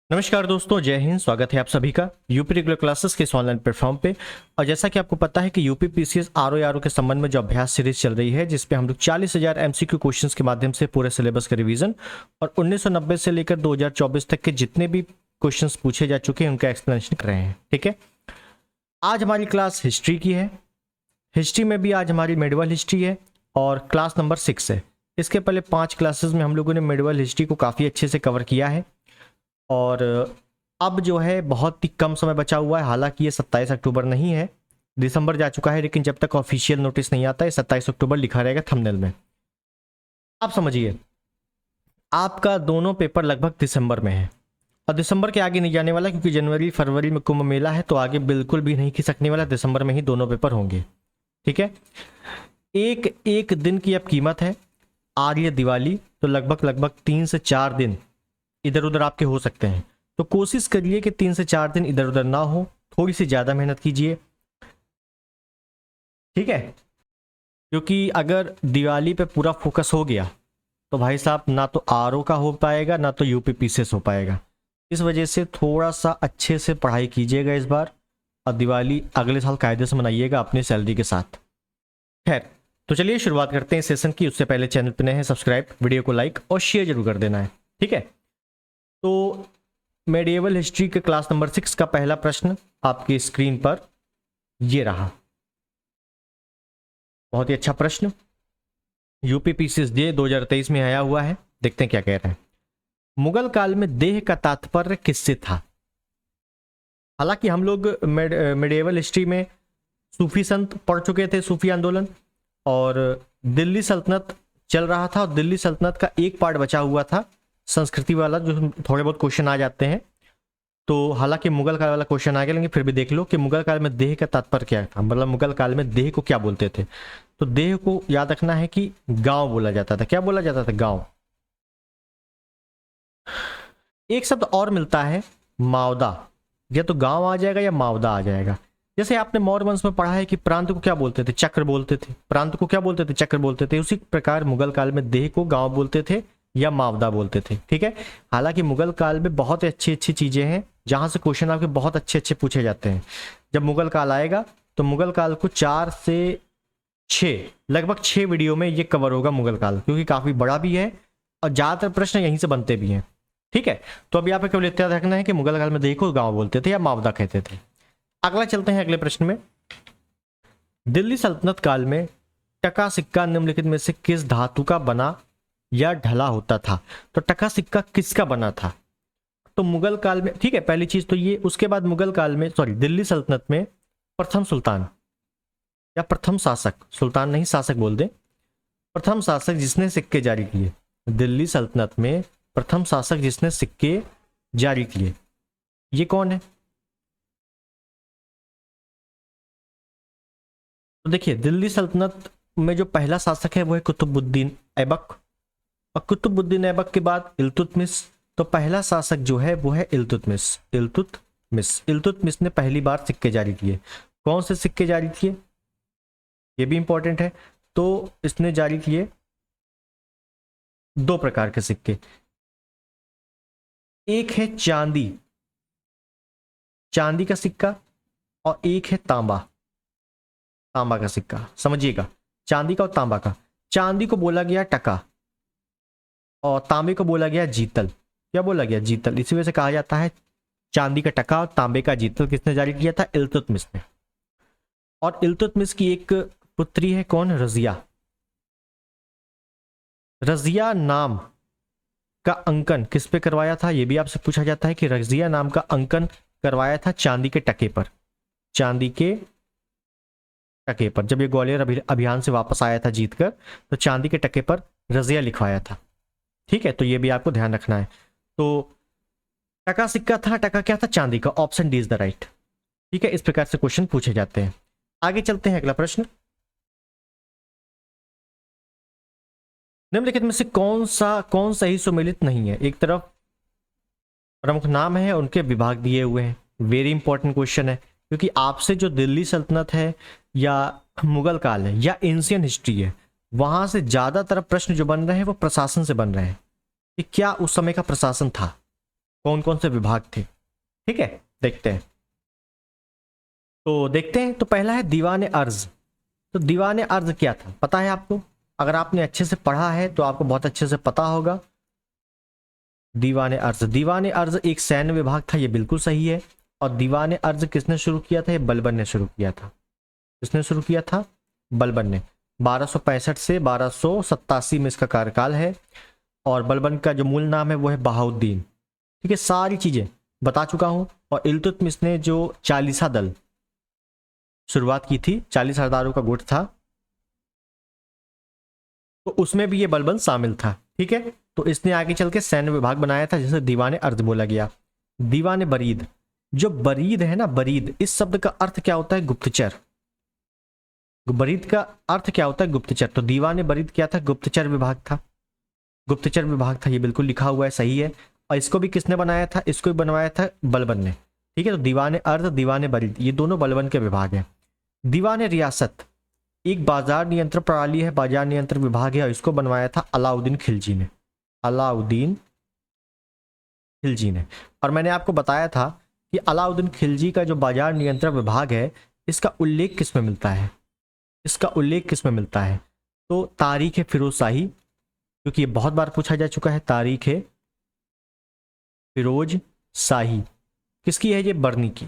नमस्कार दोस्तों, जय हिंद। स्वागत है आप सभी का यूपी रेगुलर क्लासेस के इस ऑनलाइन प्लेटफॉर्म पे। और जैसा कि आपको पता है कि यूपी पीसीएस आरओ के संबंध में जो अभ्यास सीरीज चल रही है, जिसपे हम लोग 40,000 एमसीक्यू क्वेश्चंस के माध्यम से पूरे सिलेबस का रिवीजन और 1990 से लेकर 2024 तक के जितने भी क्वेश्चंस पूछे जा चुके हैं उनका एक्सप्लेनेशन कर रहे हैं। ठीक है, आज हमारी क्लास हिस्ट्री की है। हिस्ट्री में भी आज हमारी मेडिवल हिस्ट्री है और क्लास नंबर 6 है। इसके पहले 5 क्लासेस में हम लोगों ने मेडिवल हिस्ट्री को काफ़ी अच्छे से कवर किया है और अब जो है बहुत ही कम समय बचा हुआ है। हालांकि ये 27 अक्टूबर नहीं है, दिसंबर जा चुका है, लेकिन जब तक ऑफिशियल नोटिस नहीं आता है 27 अक्टूबर लिखा रहेगा थंबनेल में। आप समझिए, आपका दोनों पेपर लगभग दिसंबर में है और दिसंबर के आगे नहीं जाने वाला, क्योंकि जनवरी फरवरी में कुंभ मेला है, तो आगे बिल्कुल भी नहीं खिसकने वाला। दिसंबर में ही दोनों पेपर होंगे। ठीक है, एक एक दिन की अब कीमत है। आज ये दिवाली, तो लगभग 3 से 4 दिन इधर उधर आपके हो सकते हैं, तो कोशिश करिए कि 3 से 4 दिन इधर उधर ना हो, थोड़ी सी ज़्यादा मेहनत कीजिए। ठीक है, क्योंकि अगर दिवाली पे पूरा फोकस हो गया तो भाई साहब ना तो आरओ का हो पाएगा ना तो यूपी पीसीएस हो पाएगा। इस वजह से थोड़ा सा अच्छे से पढ़ाई कीजिएगा इस बार, और दिवाली अगले साल कायदे से मनाइएगा अपनी सैलरी के साथ। खैर, तो चलिए शुरुआत करते हैं सेशन की। उससे पहले चैनल पर नए हैं, सब्सक्राइब, वीडियो को लाइक और शेयर जरूर कर देना है। ठीक है, तो मेडिएवल हिस्ट्री के क्लास नंबर 6 का पहला प्रश्न आपकी स्क्रीन पर ये रहा। बहुत ही अच्छा प्रश्न, यूपी पीसीएस जे 2023 में आया हुआ है। देखते हैं क्या कह रहे हैं। मुगल काल में देह का तात्पर्य किससे था? हालांकि हम लोग मेडिएवल हिस्ट्री में सूफी संत पढ़ चुके थे, सूफी आंदोलन, और दिल्ली सल्तनत चल रहा था और दिल्ली सल्तनत का एक पार्ट बचा हुआ था संस्कृति वाला, जो थोड़े बहुत क्वेश्चन आ जाते हैं। तो हालांकि मुगल काल वाला क्वेश्चन आ गया, लेकिन फिर भी देख लो कि मुगल काल में देह का तात्पर्य क्या था। मतलब मुगल काल में देह को क्या बोलते थे? तो देह को याद रखना है कि गांव बोला जाता था। क्या बोला जाता था? गांव। एक शब्द और मिलता है, मावदा। या तो गांव आ जाएगा या मावदा आ जाएगा। जैसे आपने मौर्य वंश में पढ़ा है कि प्रांत को क्या बोलते थे? चक्र बोलते थे। प्रांत को क्या बोलते थे? चक्र बोलते थे। उसी प्रकार मुगल काल में देह को गांव बोलते थे या मावदा बोलते थे। ठीक है, हालांकि मुगल काल में बहुत अच्छी अच्छी चीजें हैं जहां से क्वेश्चन आपके बहुत अच्छे अच्छे पूछे जाते हैं। जब मुगल काल आएगा तो मुगल काल को 4 से 6, लगभग 6 वीडियो में ये कवर होगा मुगल काल, क्योंकि काफी बड़ा भी है और ज्यादातर प्रश्न यहीं से बनते भी हैं। ठीक है, तो अभी आपको केवल इतना रखना है कि मुगल काल में देखो गांव बोलते थे या मावदा कहते थे। अगला चलते हैं अगले प्रश्न में। दिल्ली सल्तनत काल में टका सिक्का निम्नलिखित में से किस धातु का बना या ढला होता था? तो टका सिक्का किसका बना था? तो मुगल काल में, ठीक है, पहली चीज तो ये। उसके बाद मुगल काल में, सॉरी, दिल्ली सल्तनत में प्रथम सुल्तान या प्रथम शासक, सुल्तान नहीं शासक बोल दे, प्रथम शासक जिसने सिक्के जारी किए, दिल्ली सल्तनत में प्रथम शासक जिसने सिक्के जारी किए, ये कौन है? तो देखिए, दिल्ली सल्तनत में जो पहला शासक है वो है कुतुबुद्दीन ऐबक, और कुतुबुद्दीन ऐबक के बाद इल्तुतमिश। तो पहला शासक जो है वो है इल्तुतमिश। इल्तुतमिश ने पहली बार सिक्के जारी किए। कौन से सिक्के जारी किए, ये भी इंपॉर्टेंट है। तो इसने जारी किए 2 प्रकार के सिक्के। एक है चांदी, चांदी का सिक्का, और एक है तांबा, तांबा का सिक्का। समझिएगा, चांदी का और तांबा का। चांदी को बोला गया टका और तांबे को बोला गया जीतल। क्या बोला गया? जीतल। इसी वजह से कहा जाता है चांदी का टका और तांबे का जीतल किसने जारी किया था? इल्तुतमिश ने। और इल्तुतमिश की एक पुत्री है, कौन? रजिया। रजिया नाम का अंकन किस पे करवाया था? ये भी आपसे पूछा जाता है कि रजिया नाम का अंकन करवाया था चांदी के टके पर। चांदी के टके पर जब ये ग्वालियर अभियान से वापस आया था जीतकर, तो चांदी के टके पर रजिया लिखवाया था। ठीक है, तो ये भी आपको ध्यान रखना है। तो टका सिक्का था, टका क्या था? चांदी का। Option D is the right. ठीक है, इस प्रकार से क्वेश्चन पूछे जाते हैं। आगे चलते हैं, अगला प्रश्न। निम्नलिखित में से कौन सही सुमेलित नहीं है? एक तरफ प्रमुख नाम है, उनके विभाग दिए हुए हैं। वेरी इंपॉर्टेंट क्वेश्चन है, क्योंकि आपसे जो दिल्ली सल्तनत है या मुगल काल है या एंशियंट हिस्ट्री है, वहां से ज्यादातर प्रश्न जो बन रहे हैं वो प्रशासन से बन रहे हैं कि क्या उस समय का प्रशासन था। कौन कौन से विभाग थे। ठीक है, देखते हैं। तो देखते हैं, तो पहला है दीवान अर्ज। तो दीवान अर्ज क्या था पता है आपको? अगर आपने अच्छे से पढ़ा है तो आपको बहुत अच्छे से पता होगा। दीवान अर्ज, दीवान अर्ज एक सैन्य विभाग था, ये बिल्कुल सही है। और दीवान अर्ज किसने शुरू किया था? ये बलबन ने शुरू किया था। किसने शुरू किया था? बलबन ने। 1265 से 1287 में इसका कार्यकाल है। और बलबन का जो मूल नाम है वो है बहाउद्दीन। ठीक है, सारी चीजें बता चुका हूं। और इल्तुतमिश ने जो चालीसा दल शुरुआत की थी, 40 सरदारों का गुट था, तो उसमें भी ये बलबन शामिल था। ठीक है, तो इसने आगे चल के सैन्य विभाग बनाया था जिसे दीवान अर्ज बोला गया। दीवान बरीद, जो बरीद है ना, बरीद, इस शब्द का अर्थ क्या होता है? गुप्तचर। बरीद का अर्थ क्या होता है? गुप्तचर। तो दीवान बरीद क्या था? गुप्तचर विभाग था। गुप्तचर विभाग था, ये बिल्कुल लिखा हुआ है, सही है। और इसको भी किसने बनाया था? इसको भी बनवाया था बलबन ने। ठीक है, तो दीवान अर्ज, दीवान बरीद, ये दोनों बलबन के विभाग हैं। दीवान रियासत एक बाजार नियंत्रण प्रणाली है, बाजार नियंत्रण विभाग है, और इसको बनवाया था अलाउद्दीन खिलजी ने। अलाउद्दीन खिलजी ने। और मैंने आपको बताया था कि अलाउद्दीन खिलजी का जो बाजार नियंत्रण विभाग है, इसका उल्लेख किस में मिलता है? इसका उल्लेख किस में मिलता है? तो तारीख है फिरोज शाही, क्योंकि ये बहुत बार पूछा जा चुका है। तारीख है फिरोज शाही किसकी है? ये बरनी की,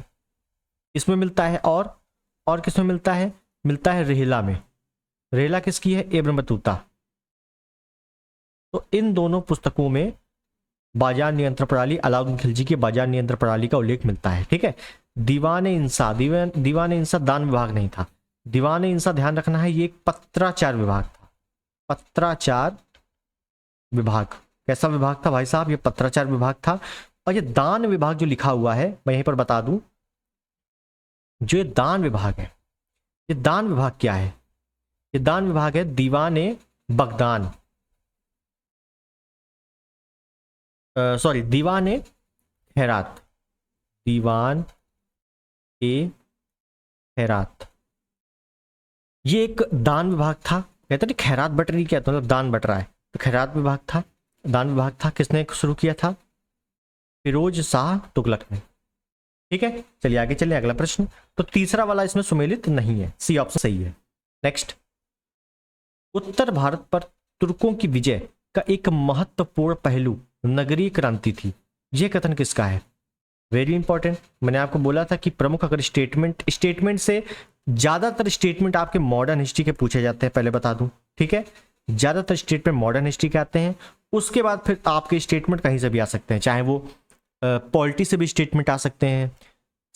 इसमें मिलता है। और किसमें मिलता है? मिलता है रेहला में। रेहला किसकी है? Ibn Battuta. तो इन दोनों पुस्तकों में बाजार नियंत्रण प्रणाली, अलाउद्दीन खिलजी की बाजार नियंत्रण प्रणाली का उल्लेख मिलता है। ठीक है, दीवान इंसा, दीवान इंसा दान विभाग नहीं था। दीवान इंसा, ध्यान रखना है, ये एक पत्राचार विभाग था। पत्राचार विभाग कैसा विभाग था भाई साहब? ये पत्राचार विभाग था। और ये दान विभाग जो लिखा हुआ है, मैं यहीं पर बता दूं, जो ये दान विभाग है, ये दान विभाग क्या है? ये दान विभाग है दीवान बगदान, सॉरी, दीवान खैरात। दीवान खैरात ये एक दान विभाग था। कहते हैं खैरात बट रही, क्या मतलब दान बट रहा है, तो खैरात विभाग था, दान विभाग था। किसने शुरू किया था? फिरोज शाह तुगलक ने। ठीक है, चलिए आगे चलिए, अगला प्रश्न। तो तीसरा वाला इसमें सुमेलित नहीं है, सी ऑप्शन सही है। नेक्स्ट, उत्तर भारत पर तुर्कों की विजय का एक महत्वपूर्ण पहलू नगरीय क्रांति थी। यह कथन किसका है? Very important. मैंने आपको बोला था कि प्रमुख अगर स्टेटमेंट से ज्यादातर स्टेटमेंट आपके मॉडर्न हिस्ट्री के पूछे जाते हैं, पहले बता दूं। ठीक है, ज्यादातर स्टेटमेंट मॉडर्न हिस्ट्री के आते हैं। उसके बाद फिर आपके स्टेटमेंट कहीं से भी आ सकते हैं, चाहे वो पॉलिटी से भी स्टेटमेंट आ सकते हैं,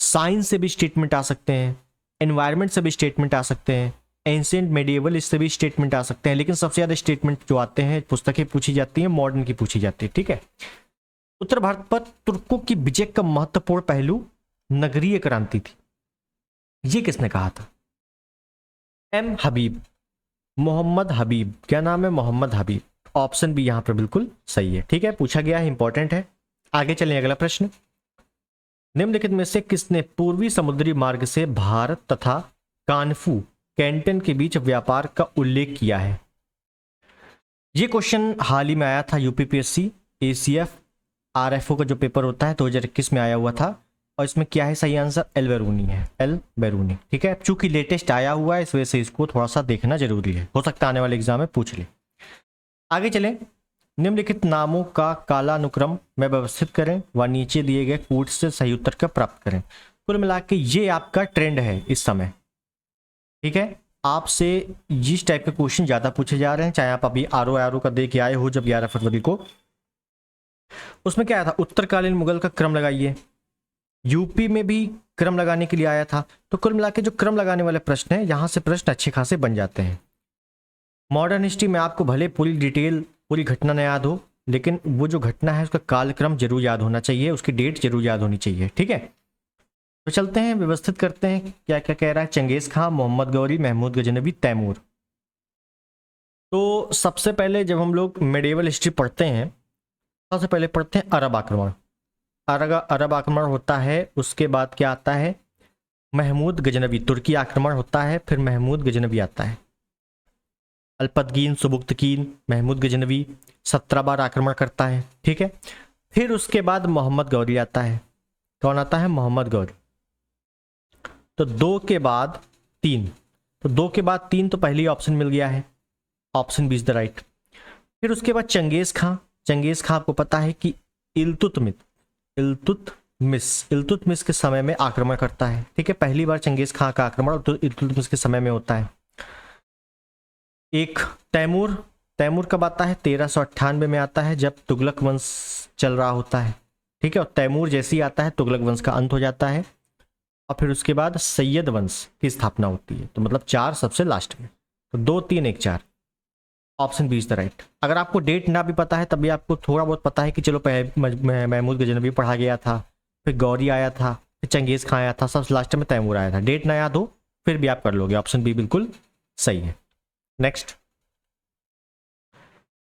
साइंस से भी स्टेटमेंट आ सकते हैं, एनवायरमेंट से भी स्टेटमेंट आ सकते हैं, एंशिएंट मेडिएवल इससे भी स्टेटमेंट आ सकते हैं। लेकिन सबसे ज्यादा स्टेटमेंट जो आते हैं, पुस्तकें पूछी जाती हैं, मॉडर्न की पूछी जाती है। ठीक है, उत्तर भारत पर तुर्कों की विजय का महत्वपूर्ण पहलू नगरीय क्रांति थी। ये किसने कहा था? एम हबीब, मोहम्मद हबीब। क्या नाम है? मोहम्मद हबीब। ऑप्शन भी यहां पर बिल्कुल सही है। ठीक है, पूछा गया है, इंपॉर्टेंट है। आगे चलें, अगला प्रश्न। निम्नलिखित में से किसने पूर्वी समुद्री मार्ग से भारत तथा कानफू कैंटन के बीच व्यापार का उल्लेख किया है? ये क्वेश्चन हाल ही में आया था, यूपीपीएससी एसीएफ आरएफओ का जो पेपर होता है 2021 में आया हुआ था। और इसमें क्या है सही आंसर? एल बैरूनी है, एल बैरूनी। ठीक है, चूंकि लेटेस्ट आया हुआ है इस वजह से इसको थोड़ा सा देखना जरूरी है, हो सकता है आने वाले एग्जाम में पूछ ले। आगे चलें, निम्नलिखित नामों का कालानुक्रम में व्यवस्थित करें व नीचे दिए गए कूट से सही उत्तर का प्राप्त करें। कुल मिला के ये आपका ट्रेंड है इस समय। ठीक है, आपसे इस टाइप के क्वेश्चन ज्यादा पूछे जा रहे हैं, चाहे आप अभी आर का दे के आए हो जब 11 फरवरी को। उसमें क्या आया था? उत्तरकालीन मुगल का क्रम लगाइए। यूपी में भी क्रम लगाने के लिए आया था। तो कुल मिला के जो क्रम लगाने वाले प्रश्न हैं, यहां से प्रश्न अच्छे खासे बन जाते हैं। मॉडर्न हिस्ट्री में आपको भले पूरी डिटेल, पूरी घटना न याद हो, लेकिन वो जो घटना है उसका कालक्रम जरूर याद होना चाहिए, उसकी डेट जरूर याद होनी चाहिए। ठीक है, तो चलते हैं, व्यवस्थित करते हैं क्या क्या कह रहा है। चंगेज खां, मोहम्मद गौरी, महमूद गजनवी, तैमूर। तो सबसे पहले जब हम लोग मेडिएवल हिस्ट्री पढ़ते हैं, सबसे पहले पढ़ते हैं अरब आक्रमण। अरब आक्रमण होता है, उसके बाद क्या आता है? महमूद गजनवी। तुर्की आक्रमण होता है, फिर महमूद गजनवी आता है। अल्पतगीन, सुबुक्तकीन, महमूद गजनवी 17 बार आक्रमण करता है। ठीक है, फिर उसके बाद मोहम्मद गौरी आता है। कौन आता है? मोहम्मद गौरी। तो 2 के बाद 3, तो 2 के बाद 3 तो पहली ऑप्शन मिल गया है, option B is the right. फिर उसके बाद चंगेज खां। चंगेज खां आपको पता है कि इल्तुतमिश के समय में आक्रमण करता है। ठीक है, पहली बार चंगेज खां का आक्रमण तो इल्तुतमिश के समय में होता है। एक तैमूर कब आता है? 1398 में आता है, जब तुगलक वंश चल रहा होता है। ठीक है, और तैमूर जैसे ही आता है तुगलक वंश का अंत हो जाता है, और फिर उसके बाद सैयद वंश की स्थापना होती है। तो मतलब 4 सबसे लास्ट में, तो 2 3 1 4, option B is the right. अगर आपको डेट ना भी पता है तब भी आपको थोड़ा बहुत पता है कि चलो महमूद गजनवी पढ़ा गया था, फिर गौरी आया था, फिर चंगेज खां आया था, सब लास्ट में तैमूर आया था। डेट ना याद हो फिर भी आप कर लोगे, ऑप्शन बी बिल्कुल सही है। नेक्स्ट,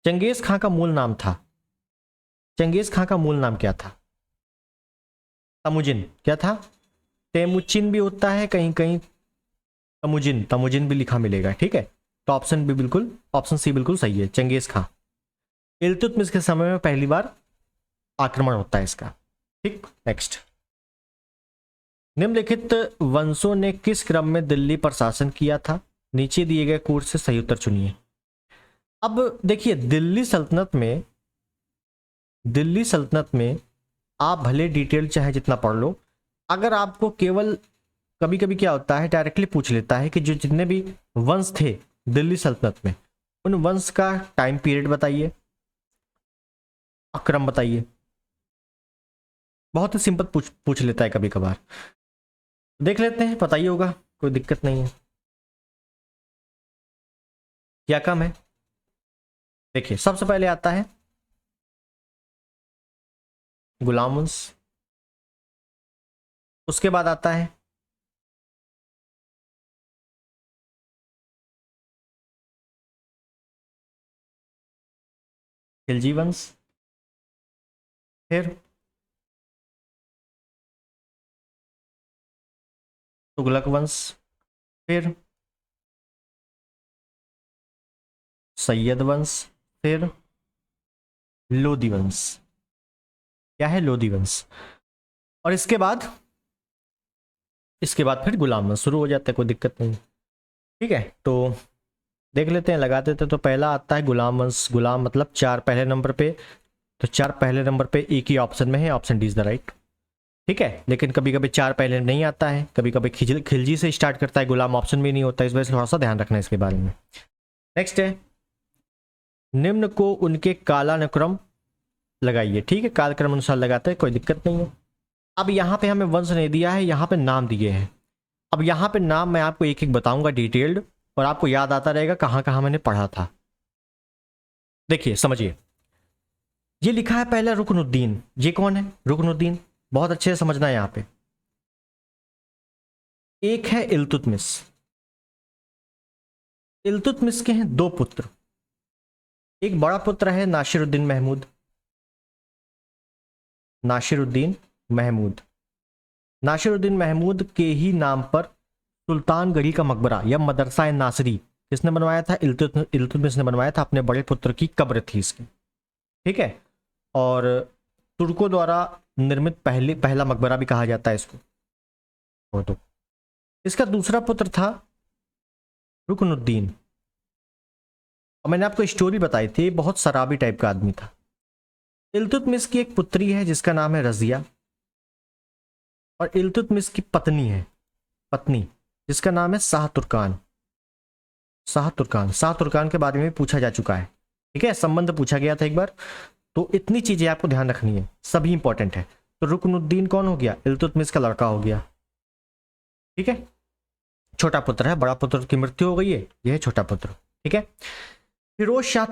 चंगेज खां का मूल नाम था, चंगेज खां का मूल नाम क्या था? तमुजिन। क्या था? तेमुचिन भी होता है कहीं कहीं, तमुजिन भी लिखा मिलेगा। ठीक है, तो ऑप्शन बी बिल्कुल, ऑप्शन सी बिल्कुल सही है, चंगेज खां। इल्तुतमिश के समय में पहली बार आक्रमण होता है इसका। ठीक, नेक्स्ट, निम्नलिखित वंशों ने किस क्रम में दिल्ली पर शासन किया था? नीचे दिए गए कोर्स से सही उत्तर चुनिए। अब देखिए, दिल्ली सल्तनत में आप भले डिटेल चाहे जितना पढ़ लो, अगर आपको केवल कभी कभी क्या होता है डायरेक्टली पूछ लेता है कि जो जितने भी वंश थे दिल्ली सल्तनत में, उन वंश का टाइम पीरियड बताइए, क्रम बताइए। बहुत ही सिंपल पूछ लेता है कभी कभार। देख लेते हैं, पता ही होगा, कोई दिक्कत नहीं है। क्या कम है? देखिए, सबसे पहले आता है गुलाम वंश, उसके बाद आता है खिलजी वंश, फिर तुगलक वंश, फिर सैयद वंश, फिर लोदी वंश। क्या है? लोदी वंश। और इसके बाद फिर गुलाम वंश शुरू हो जाता है, कोई दिक्कत नहीं। ठीक है, तो देख लेते हैं, लगा देते हैं। तो पहला आता है गुलाम वंश, गुलाम मतलब 4 पहले नंबर पे, तो 4 पहले नंबर पे एक ही ऑप्शन में है, option D is the right. ठीक है, लेकिन कभी कभी 4 पहले नहीं आता है, कभी कभी खिलजी से स्टार्ट करता है, गुलाम ऑप्शन में नहीं होता, इस वजह से थोड़ा सा ध्यान रखना है इसके बारे में। नेक्स्ट है, निम्न को उनके कालानुक्रम लगाइए। ठीक है, कालक्रम अनुसार लगाते हैं, कोई दिक्कत नहीं है। अब यहाँ पे हमें वंश नहीं दिया है, यहाँ पे नाम दिए हैं। अब यहाँ पे नाम मैं आपको एक एक बताऊंगा डिटेल्ड, और आपको याद आता रहेगा कहाँ कहाँ मैंने पढ़ा था। देखिए, समझिए, ये लिखा है पहला रुकनुद्दीन। ये कौन है? रुकनुद्दीन, बहुत अच्छे से समझना है यहाँ पे। एक है इल्तुतमिश। इल्तुतमिश के हैं 2 पुत्र, एक बड़ा पुत्र है नासिरुद्दीन महमूद। नासिरुद्दीन महमूद के ही नाम पर सुल्तानगढ़ी का मकबरा या मदरसा नासरी किसने बनवाया था? इल्तुतमिश ने बनवाया था, अपने बड़े पुत्र की कब्र थी इसकी। ठीक है, और तुर्कों द्वारा निर्मित पहला मकबरा भी कहा जाता है इसको। तो इसका दूसरा पुत्र था रुकनुद्दीन, और मैंने आपको स्टोरी बताई थी, बहुत शराबी टाइप का आदमी था। इल्तुतमिश की एक पुत्री है जिसका नाम है रजिया, और इल्तुतमिश की पत्नी जिसका नाम है शाह तुर्कान के बारे में पूछा जा चुका है। ठीक है, संबंध पूछा गया था एक बार, तो इतनी चीजें आपको ध्यान रखनी है, सभी इंपॉर्टेंट है। तो रुकनुद्दीन कौन हो गया? इल्तुतमिश का लड़का हो गया। ठीक है, छोटा पुत्र है, बड़ा पुत्र की मृत्यु हो गई है, यह है छोटा पुत्र। ठीक है, फिरोज शाह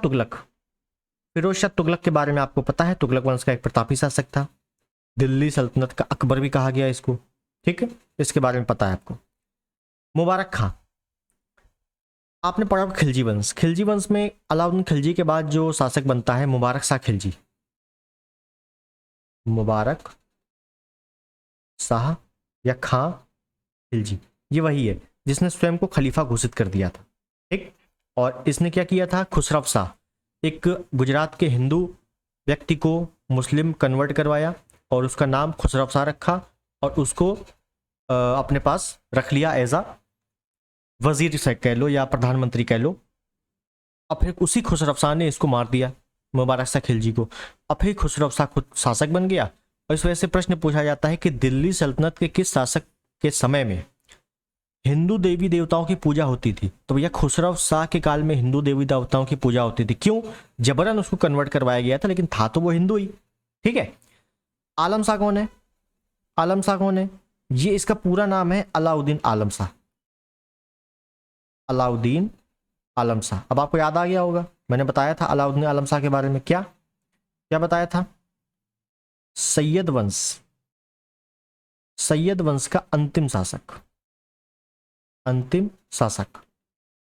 तुगलक के बारे में आपको पता है, तुगलक वंश का एक प्रतापी शासक था, दिल्ली सल्तनत का अकबर भी कहा गया इसको। ठीक है, इसके बारे में पता है आपको। मुबारक खां, आपने पढ़ा खिलजी वंश में अलाउद्दीन खिलजी के बाद जो शासक बनता है मुबारक शाह खिलजी, मुबारक शाह या खां खिलजी, ये वही है जिसने स्वयं को खलीफा घोषित कर दिया था। ठीक, और इसने क्या किया था? खुसरव शाह, एक गुजरात के हिंदू व्यक्ति को मुस्लिम कन्वर्ट करवाया और उसका नाम खुसरो शाह रखा और उसको अपने पास रख लिया एज आ वजीर से कह लो या प्रधानमंत्री कह लो। अब फिर उसी खुसरो शाह ने इसको मार दिया, मुबारक शाह खिलजी को। अब फिर खुसरो शाह खुद शासक बन गया और इस वजह से प्रश्न पूछा जाता है कि दिल्ली सल्तनत के किस शासक के समय में हिंदू देवी देवताओं की पूजा होती थी। तो भैया खुसरो शाह के काल में हिंदू देवी देवताओं की पूजा होती थी। क्यों? जबरन उसको कन्वर्ट करवाया गया था, लेकिन था तो वो हिंदू ही। ठीक है। आलम शाह कौन है? आलम शाह कौन है? ये इसका पूरा नाम है अलाउद्दीन आलम शाह। अलाउद्दीन आलम शाह। अब आपको याद आ गया होगा, मैंने बताया था अलाउद्दीन आलम शाह के बारे में। क्या क्या बताया था? सैयद वंश, सैयद वंश का अंतिम शासक, अंतिम शासक।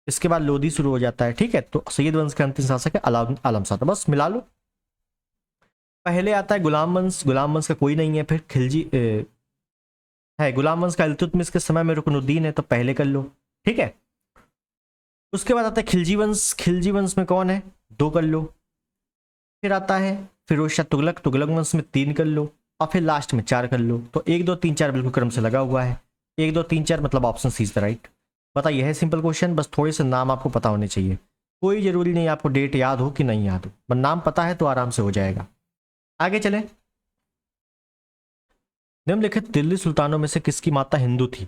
इसके बाद लोधी शुरू हो जाता है। ठीक है, तो सैयद वंश का अंतिम शासक है अलाउद्दीन आलम शाह। तो बस मिला लो। पहले आता है गुलाम वंश। गुलाम वंश का कोई नहीं है। फिर खिलजी है। गुलाम वंश का इल्तुतमिश के समय में रुकनुद्दीन है, तो पहले कर लो। ठीक है। उसके बाद आता है खिलजी वंश। खिलजी वंश में कौन है? 2 कर लो। फिर आता है फिरोज शाह तुगलक। तुगलक वंश में 3 कर लो और फिर लास्ट में 4 कर लो। तो 1 2 3 4 बिल्कुल क्रम से लगा हुआ है। 1 2 3 4 मतलब option C is the right. बताइए, है सिंपल क्वेश्चन। बस थोड़े से नाम आपको पता होने चाहिए। कोई जरूरी नहीं आपको डेट याद हो कि नहीं याद हो, बस नाम पता है तो आराम से हो जाएगा। आगे चले। निम्नलिखित दिल्ली सुल्तानों में से किसकी माता हिंदू थी?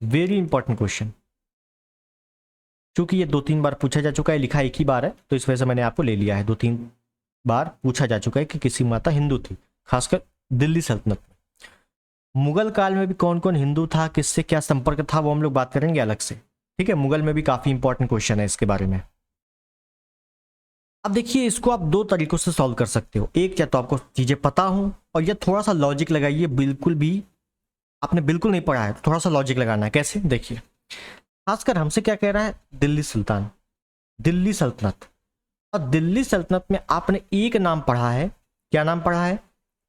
Very important question. क्योंकि ये 2-3 बार पूछा जा चुका है, लिखा एक ही बार है, तो इस वजह से मैंने आपको ले लिया है। 2-3 बार पूछा जा चुका है कि किसी माता हिंदू थी, खासकर दिल्ली सल्तनत में। मुगल काल में भी कौन कौन हिंदू था, किससे क्या संपर्क था, वो हम लोग बात करेंगे अलग से। ठीक है, मुगल में भी काफी इंपॉर्टेंट क्वेश्चन है इसके बारे में। अब देखिए, इसको आप 2 तरीकों से सॉल्व कर सकते हो। एक, या तो आपको चीजें पता हो और या थोड़ा सा लॉजिक लगाइए। बिल्कुल भी आपने बिल्कुल नहीं पढ़ा है, थोड़ा सा लॉजिक लगाना है। कैसे? देखिए, खासकर हमसे क्या कह रहा है? दिल्ली सुल्तान, दिल्ली सल्तनत। और दिल्ली सल्तनत में आपने एक नाम पढ़ा है। क्या नाम पढ़ा है?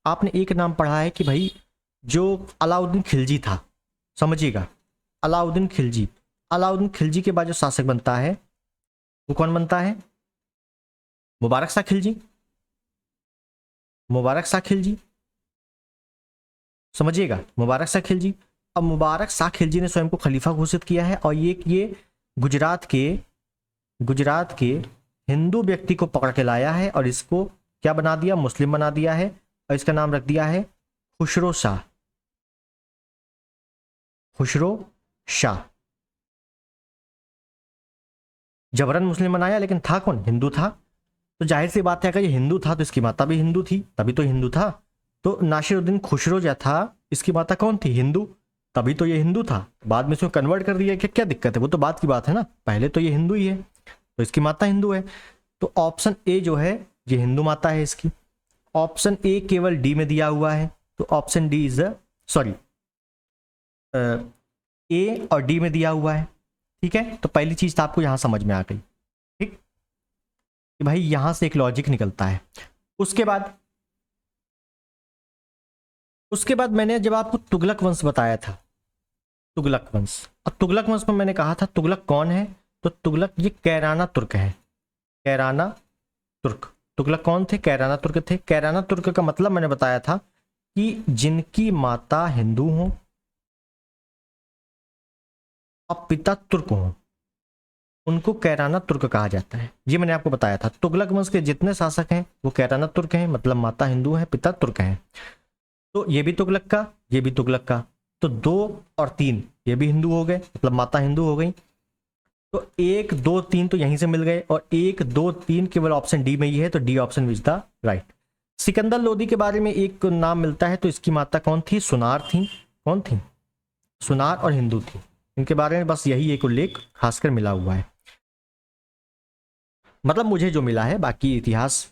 आपने एक नाम पढ़ा है कि भाई जो अलाउद्दीन खिलजी था, समझिएगा, अलाउद्दीन खिलजी। अलाउद्दीन खिलजी के बाद जो शासक बनता है वो कौन बनता है? मुबारक शाह खिलजी। मुबारक शाह खिलजी, समझिएगा, मुबारक शाह खिलजी। अब मुबारक शाह खिलजी ने स्वयं को खलीफा घोषित किया है और ये गुजरात के हिंदू व्यक्ति को पकड़ के लाया है और इसको क्या बना दिया? मुस्लिम बना दिया है और इसका नाम रख दिया है खुसरो शाह। खुसरो शाह। जबरन मुस्लिम बनाया, लेकिन था कौन? हिंदू था। तो जाहिर सी बात है, अगर ये हिंदू था तो इसकी माता भी हिंदू थी, तभी तो हिंदू था। तो नासिरुद्दीन खुसरो जो था, इसकी माता कौन थी? हिंदू, तभी तो ये हिंदू था। बाद में इसको कन्वर्ट कर दिया, क्या दिक्कत है? वो तो बात की बात है ना, पहले तो ये हिंदू ही है, तो इसकी माता हिंदू है। तो ऑप्शन ए जो है ये हिंदू माता है इसकी। ऑप्शन ए केवल डी में दिया हुआ है, तो ऑप्शन डी इज सॉरी ए और डी में दिया हुआ है। ठीक है, तो पहली चीज तो आपको यहां समझ में आ गई। ठीक, कि भाई यहां से एक लॉजिक निकलता है। उसके बाद मैंने जब आपको तुगलक वंश बताया था, तुगलक वंश, और तुगलक वंश में मैंने कहा था तुगलक कौन है? तो तुगलक ये कैराना तुर्क है। कैराना तुर्क। तुगलक कौन थे? कैराना तुर्क थे। कैराना तुर्क का मतलब मैंने बताया था कि जिनकी माता हिंदू हो और पिता तुर्क हो, उनको कैराना तुर्क कहा जाता है। ये मैंने आपको बताया था। तुगलक वंश के जितने शासक हैं वो कैराना तुर्क हैं, मतलब माता हिंदू है, पिता तुर्क हैं। तो ये भी तुगलक का, ये भी तुगलक का। तो 2 और 3 ये भी हिंदू हो गए, मतलब माता हिंदू हो गई। तो 1 2 3 तो यहीं से मिल गए और 1 2 3 केवल ऑप्शन डी में ही है, तो D option is the right. Sikandar Lodi के बारे में एक नाम मिलता है, तो इसकी माता कौन थी? सुनार थी। कौन थी? सुनार और हिंदू थी। इनके बारे में बस यही एक उल्लेख खासकर मिला हुआ है, मतलब मुझे जो मिला है। बाकी इतिहास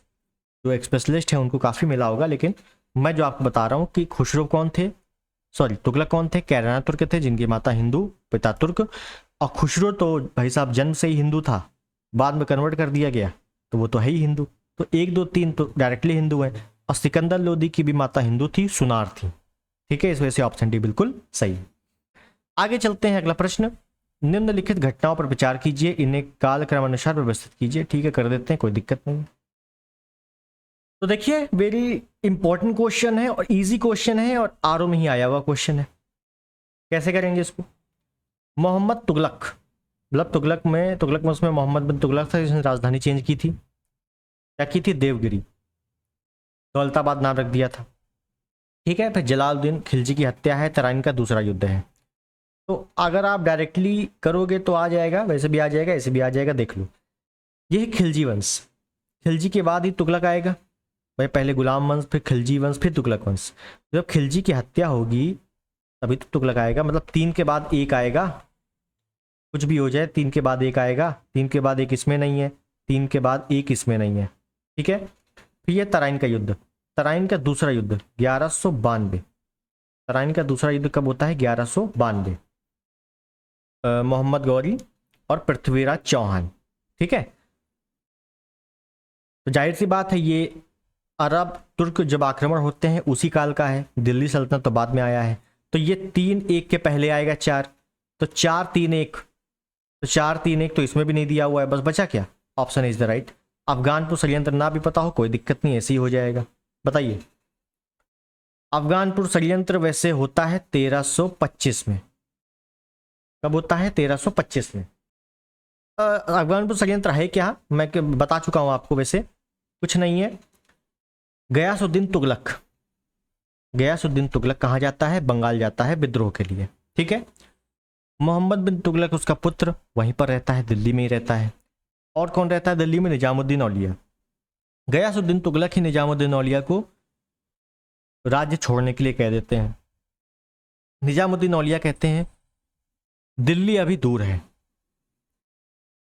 जो स्पेशलिस्ट है उनको काफी मिला होगा, लेकिन मैं जो आपको बता रहा हूं कि खुसरो कौन थे, सॉरी तुगलक कौन थे? कैराना तुर्क थे, जिनकी माता हिंदू पिता तुर्क। और खुसरो तो भाई साहब जन्म से ही हिंदू था, बाद में कन्वर्ट कर दिया गया, तो वो तो है ही हिंदू। तो 1 2 3 तो डायरेक्टली हिंदू है। और सिकंदर लोदी की भी माता हिंदू थी, सुनार थी। ठीक है, इस वजह से ऑप्शन डी बिल्कुल सही। आगे चलते हैं, अगला प्रश्न। निम्नलिखित घटनाओं पर विचार कीजिए, इन्हें कालक्रमानुसार व्यवस्थित कीजिए। ठीक है, कर देते हैं, कोई दिक्कत नहीं। तो देखिए वेरी इंपॉर्टेंट क्वेश्चन है और इजी क्वेश्चन है और आरओ में ही आया हुआ क्वेश्चन है। कैसे करेंगे इसको? मोहम्मद तुगलक, मतलब तुगलक में उसमें मोहम्मद बिन तुगलक था जिसने राजधानी चेंज की थी। क्या की थी? देवगिरी, दौलताबाद नाम रख दिया था। ठीक है, फिर जलालुद्दीन खिलजी की हत्या है, तराइन का दूसरा युद्ध है। तो अगर आप डायरेक्टली करोगे तो आ जाएगा, वैसे भी आ जाएगा, ऐसे भी आ जाएगा, देख लो। ये है खिलजी वंश, खिलजी के बाद ही तुगलक आएगा भाई, पहले गुलाम वंश, फिर खिलजी वंश, फिर तुगलक वंश। जब खिलजी की हत्या होगी तभी तो तुगलक आएगा, मतलब 3 के बाद 1 आएगा, कुछ भी हो जाए 3 के बाद 1 आएगा, 3 के बाद 1 इसमें नहीं है, 3 के बाद 1 इसमें नहीं है। ठीक है, फिर ये तराइन का युद्ध, तराइन का दूसरा युद्ध 1192। तराइन का दूसरा युद्ध कब होता है? 1192। मोहम्मद गौरी और पृथ्वीराज चौहान। ठीक है, तो जाहिर सी बात है ये अरब तुर्क जब आक्रमण होते हैं उसी काल का है, दिल्ली सल्तनत तो बाद में आया है। तो ये 3-1 के पहले आएगा 4, तो 4-3-1, तो 4-3-1 तो इसमें भी नहीं दिया हुआ है, बस बचा क्या? Option is the right. Afghanpur षड्यंत्र ना भी पता हो कोई दिक्कत नहीं, ऐसे ही हो जाएगा। बताइए, अफगानपुर षड्यंत्र वैसे होता है 1325 में। कब होता है? 1325 में। अफगानपुर षड्यंत्र है क्या? मैं बता चुका हूं आपको, वैसे कुछ नहीं है। गयासुद्दीन तुगलक, गयासुद्दीन तुगलक कहाँ जाता है? बंगाल जाता है विद्रोह के लिए। ठीक है, मोहम्मद बिन तुगलक उसका पुत्र वहीं पर रहता है, दिल्ली में ही रहता है। और कौन रहता है दिल्ली में? निजामुद्दीन औलिया। गयासुद्दीन तुगलक ही निजामुद्दीन औलिया को राज्य छोड़ने के लिए कह देते हैं। निजामुद्दीन औलिया कहते हैं दिल्ली अभी दूर है,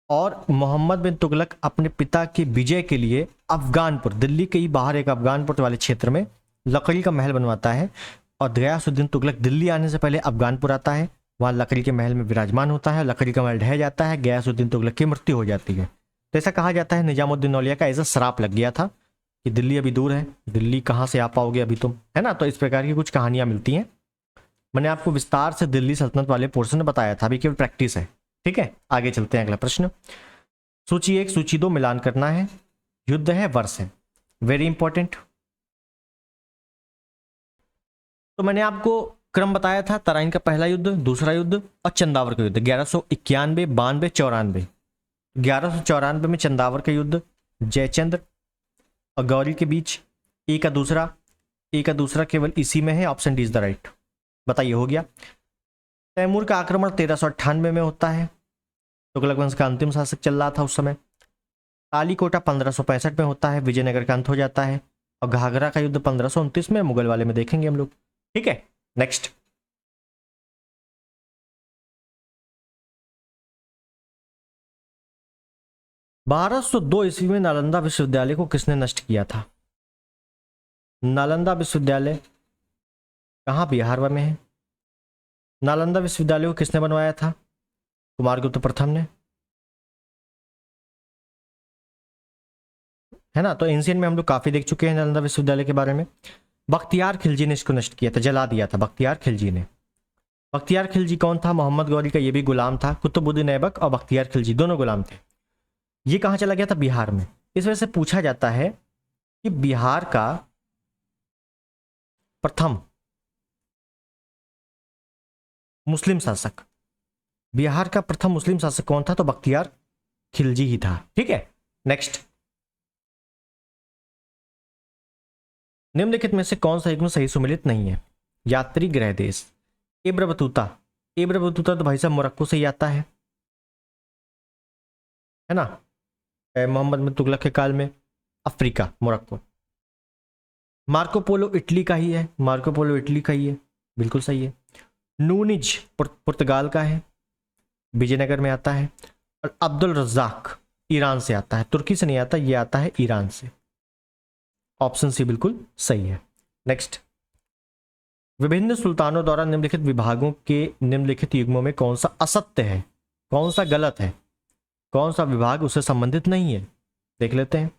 और मोहम्मद बिन तुगलक अपने पिता के विजय के लिए अफगानपुर, दिल्ली के ही बाहर एक अफगानपुर वाले क्षेत्र में लकड़ी का महल बनवाता है। और गयासुद्दीन तुगलक दिल्ली आने से पहले अफगानपुर आता है, वहाँ लकड़ी के महल में विराजमान होता है, लकड़ी का महल ढह जाता है, गयासुद्दीन तुगलक की मृत्यु हो जाती है। तो ऐसा कहा जाता है निजामुद्दीन औलिया का ऐसा श्राप लग गया था कि दिल्ली अभी दूर है, दिल्ली कहाँ से आ पाओगे अभी तुम, है ना। तो इस प्रकार की कुछ कहानियां मिलती हैं। मैंने आपको विस्तार से दिल्ली सल्तनत वाले पोर्शन में बताया था, अभी केवल प्रैक्टिस है। ठीक है, आगे चलते हैं। अगला प्रश्न, सूची 1 सूची 2 मिलान करना है, युद्ध है, वर्ष है, वेरी इंपॉर्टेंट। तो मैंने आपको क्रम बताया था, तराइन का पहला युद्ध, दूसरा युद्ध और चंदावर का युद्ध 1191, 92, 94। 1194 में चंदावर का युद्ध जयचंद्र और गौरी के बीच, ए का दूसरा केवल इसी में है, option D is the right. बताइए, हो गया। तैमूर का आक्रमण 1398 में होता है, तुगलक वंश का अंतिम शासक चल रहा था उस समय। तालीकोटा 1565 में होता है, विजयनगर का अंत हो जाता है। और घाघरा का युद्ध 1529 में, मुगल वाले में देखेंगे हम लोग। ठीक है, नेक्स्ट। बारह सौ 2 ईस्वी में नालंदा विश्वविद्यालय को किसने नष्ट किया था? नालंदा विश्वविद्यालय कहाँ? बिहार में है। नालंदा विश्वविद्यालय को किसने बनवाया था? कुमारगुप्त प्रथम ने, है ना। तो एंशियंट में हम लोग काफी देख चुके हैं नालंदा विश्वविद्यालय के बारे में। बख्तियार खिलजी ने इसको नष्ट किया था, जला दिया था बख्तियार खिलजी ने। बख्तियार खिलजी कौन था? मोहम्मद गौरी का ये भी गुलाम था। कुतुबुद्दीन ऐबक और बख्तियार खिलजी दोनों गुलाम थे। ये कहाँ चला गया था? बिहार में। इस वजह से पूछा जाता है कि बिहार का प्रथम मुस्लिम शासक, बिहार का प्रथम मुस्लिम शासक कौन था? तो बख्तियार खिलजी ही था। ठीक है, नेक्स्ट। निम्नलिखित में से कौन सा युग्म सही सुमेलित नहीं है? यात्री गृह देश, इब्र बतूता। इब्र बतूता तो भाई साहब मोरक्को से ही आता है ना, मोहम्मद बिन तुगलक के काल में। Africa, Morocco. Marco Polo Italy का ही है, मार्को पोलो इटली का ही है, बिल्कुल सही है। नूनिज पुर्तगाल का है, विजयनगर में आता है। और अब्दुल रज्जाक ईरान से आता है, तुर्की से नहीं आता, ये आता है ईरान से। ऑप्शन सी बिल्कुल सही है। नेक्स्ट, विभिन्न सुल्तानों द्वारा निम्नलिखित विभागों के निम्नलिखित युग्मों में कौन सा असत्य है, कौन सा गलत है, कौन सा विभाग उससे संबंधित नहीं है? देख लेते हैं।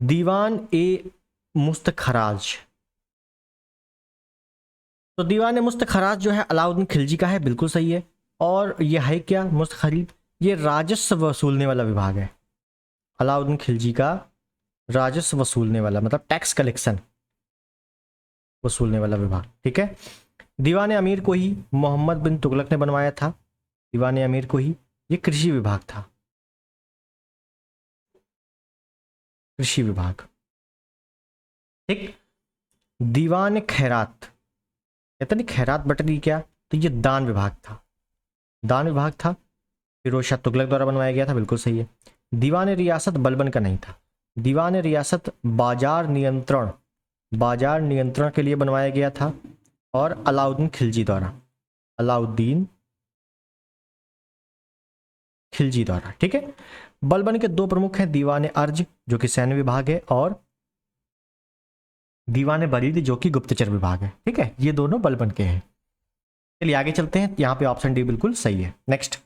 दीवान ए मुस्तखराज, तो दीवान ए मुस्तखराज जो है अलाउद्दीन खिलजी का है, बिल्कुल सही है। और यह है क्या? मुस्तखरीद, ये राजस्व वसूलने वाला विभाग है। अलाउद्दीन खिलजी का राजस्व वसूलने वाला मतलब टैक्स कलेक्शन वसूलने वाला विभाग, ठीक है। दीवाने अमीर को ही मोहम्मद बिन तुगलक ने बनवाया था, दीवाने अमीर को ही। ये कृषि विभाग था, कृषि विभाग, ठीक। दीवान खैरात, कहते नहीं खैरात बटनी क्या, तो ये दान विभाग था, दान विभाग था, फिरोज शाह तुगलक द्वारा बनवाया गया था, बिल्कुल सही है। दीवान रियासत बलबन का नहीं था, दीवान रियासत बाजार नियंत्रण, बाजार नियंत्रण के लिए बनवाया गया था और अलाउद्दीन खिलजी द्वारा, अलाउद्दीन खिलजी द्वारा, ठीक है। बलबन के दो प्रमुख हैं, दीवान अर्ज जो कि सैन्य विभाग है और दीवान बरीद जो कि गुप्तचर विभाग है, ठीक है। ये दोनों बलबन के हैं। चलिए आगे चलते हैं, यहां पे ऑप्शन डी बिल्कुल सही है। नेक्स्ट,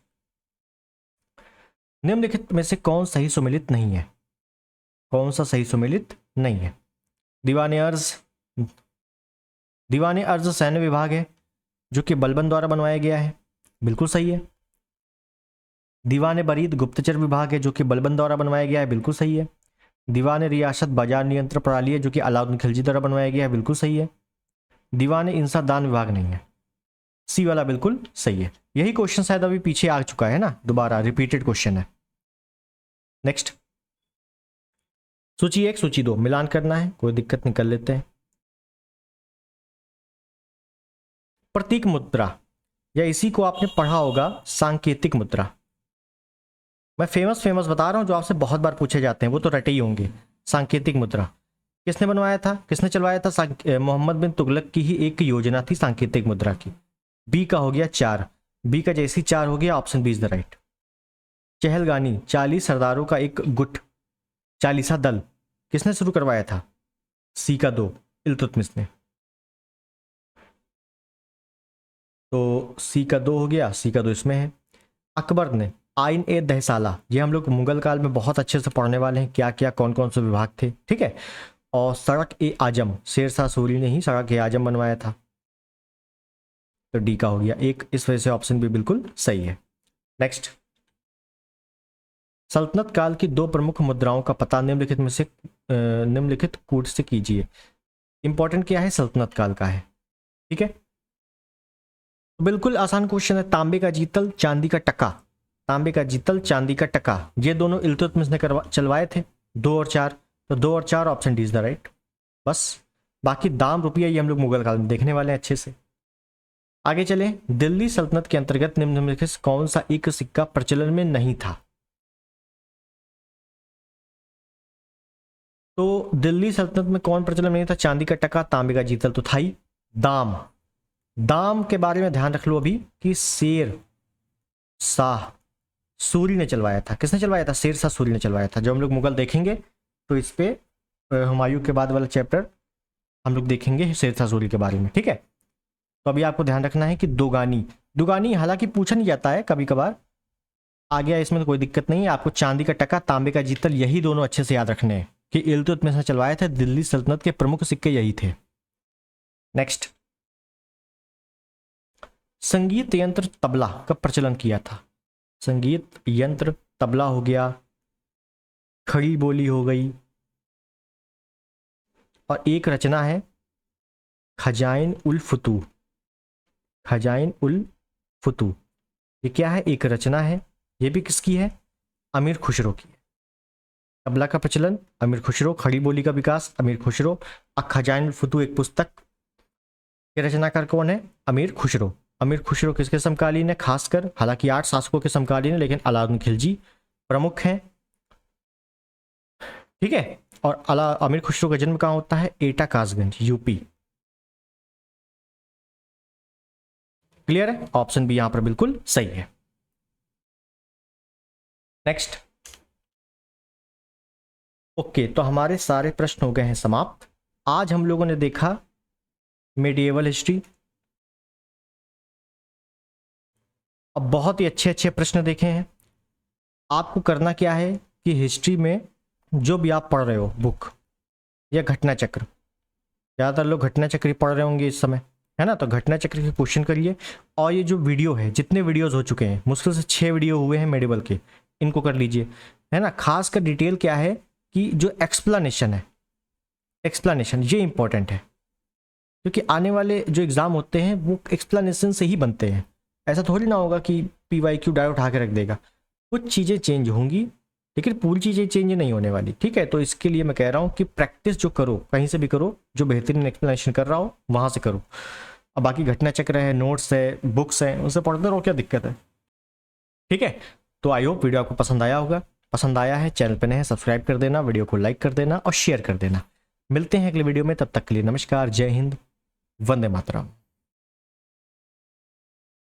निम्नलिखित में से कौन सही सुमेलित नहीं है, कौन सा सही सुमेलित नहीं है। दीवान अर्ज, दीवान अर्ज सैन्य विभाग है जो कि बलबन द्वारा बनवाया गया है, बिल्कुल सही है। दीवान बरीद गुप्तचर विभाग है जो कि बलबन द्वारा बनवाया गया है, बिल्कुल सही है। दीवान रियासत बाजार नियंत्रण प्रणाली है जो कि अलाउद्दीन खिलजी द्वारा बनवाया गया है, बिल्कुल सही है। दीवान इंसा दान विभाग नहीं है, सी वाला बिल्कुल सही है। यही क्वेश्चन शायद अभी पीछे आ चुका है ना, दोबारा रिपीटेड क्वेश्चन है। नेक्स्ट, सूची 1 सूची 2 मिलान करना है, कोई दिक्कत निकल लेते हैं। प्रतीक मुद्रा, या इसी को आपने पढ़ा होगा सांकेतिक मुद्रा। मैं फेमस बता रहा हूं जो आपसे बहुत बार पूछे जाते हैं, वो तो रटे ही होंगे। सांकेतिक मुद्रा किसने बनवाया था, किसने चलवाया था, मोहम्मद बिन तुगलक की ही एक योजना थी सांकेतिक मुद्रा की। बी का हो गया 4, बी का जैसी 4 हो गया, option B is the right. Chahalgani 40 सरदारों का एक गुट, 40 दल किसने शुरू करवाया था, सी का 2 इल्तुतमिश ने। तो सी का 2 हो गया, सी का 2 इसमें है। अकबर ने आइन ए दहसाला, ये हम लोग मुगल काल में बहुत अच्छे से पढ़ने वाले हैं, क्या क्या कौन कौन से विभाग थे, ठीक है। और सड़क ए आजम, शेरशाह सूरी ने ही सड़क ए आजम बनवाया था, तो डी का हो गया 1, इस वजह से ऑप्शन बी बिल्कुल सही है। नेक्स्ट, सल्तनत काल की 2 प्रमुख मुद्राओं का पता निम्नलिखित में से निम्नलिखित कूट से कीजिए। इंपॉर्टेंट क्या है, सल्तनत काल का है, ठीक है। बिल्कुल आसान क्वेश्चन है, तांबे का जीतल चांदी का टका, तांबे का जीतल चांदी का टका, ये दोनों इल्तुतमिश ने चलवाए थे, 2 और 4, तो 2 और 4 option D is the right. बस बाकी दाम रुपया ये हम लोग मुगल काल में देखने वाले हैं अच्छे से। आगे चले, दिल्ली सल्तनत के अंतर्गत निम्नलिखित कौन सा एक सिक्का प्रचलन में नहीं था। तो दिल्ली सल्तनत में कौन प्रचलन में नहीं था, चांदी का टका, तांबे का जीतल तो था ही। दाम, दाम के बारे में ध्यान रख लो अभी कि शेर शाह सूरी ने चलवाया था, किसने चलवाया था, शेर शाह सूरी ने चलवाया था। जब हम लोग मुगल देखेंगे तो इस पे हुमायूं के बाद वाला चैप्टर हम लोग देखेंगे शेर शाह सूरी के बारे में, ठीक है। तो अभी आपको ध्यान रखना है कि दोगानी, दुगानी हालांकि पूछा नहीं जाता है, कभी कभार आ गया, इसमें तो कोई दिक्कत नहीं है। आपको चांदी का टका, तांबे का जीतल, यही दोनों अच्छे से याद रखने हैं कि इल्तुतमिश ने चलवाए थे, दिल्ली सल्तनत के प्रमुख सिक्के यही थे। नेक्स्ट, संगीत यंत्र तबला का प्रचलन किया था, संगीत यंत्र तबला हो गया, खड़ी बोली हो गई, और एक रचना है खजाइन उल फुतू, खजाइन उल फुतू, ये क्या है, एक रचना है, ये भी किसकी है, अमीर खुसरो की है। तबला का प्रचलन अमीर खुसरो, खड़ी बोली का विकास अमीर खुसरो, और खजाइन उल फुतू एक पुस्तक के रचनाकार कौन है, अमीर खुसरो। अमीर खुसरो किसके समकालीन है, खासकर हालांकि 8 शासकों के समकालीन है, लेकिन अलाउद्दीन खिलजी प्रमुख हैं, ठीक है। और अमीर खुसरो का जन्म कहां होता है, एटा कासगंज, यूपी। क्लियर है, ऑप्शन बी यहां पर बिल्कुल सही है। नेक्स्ट, ओके, तो हमारे सारे प्रश्न हो गए हैं समाप्त। आज हम लोगों ने देखा मेडिएवल हिस्ट्री, अब बहुत ही अच्छे अच्छे प्रश्न देखे हैं। आपको करना क्या है कि हिस्ट्री में जो भी आप पढ़ रहे हो बुक या घटना चक्र, ज़्यादातर लोग घटना चक्र ही पढ़ रहे होंगे इस समय, है ना, तो घटना चक्र के क्वेश्चन करिए। और ये जो वीडियो है, जितने वीडियोस हो चुके हैं, मुश्किल से 6 वीडियो हुए हैं मेडिवल के, इनको कर लीजिए, है ना। खासकर डिटेल क्या है कि जो एक्सप्लेनेशन है, एक्सप्लेनेशन ये इंपॉर्टेंट है, क्योंकि आने वाले जो एग्ज़ाम होते हैं वो एक्सप्लेनेशन से ही बनते हैं। ऐसा थोड़ी ना होगा कि PYQ डायरेक्ट उठा के रख देगा, कुछ चीज़ें चेंज होंगी लेकिन पूरी चीज़ें चेंज नहीं होने वाली, ठीक है। तो इसके लिए मैं कह रहा हूँ कि प्रैक्टिस जो करो कहीं से भी करो, जो बेहतरीन एक्सप्लेनेशन कर रहा हो वहाँ से करो। अब बाकी घटना चक्र है, नोट्स है, बुक्स हैं, उनसे पढ़ते रहो, क्या दिक्कत है, ठीक है। तो आई होप वीडियो आपको पसंद आया होगा। पसंद आया है, चैनल पर नए हैं, सब्सक्राइब कर देना, वीडियो को लाइक कर देना और शेयर कर देना। मिलते हैं अगले वीडियो में, तब तक के लिए नमस्कार, जय हिंद, वंदे मातरम।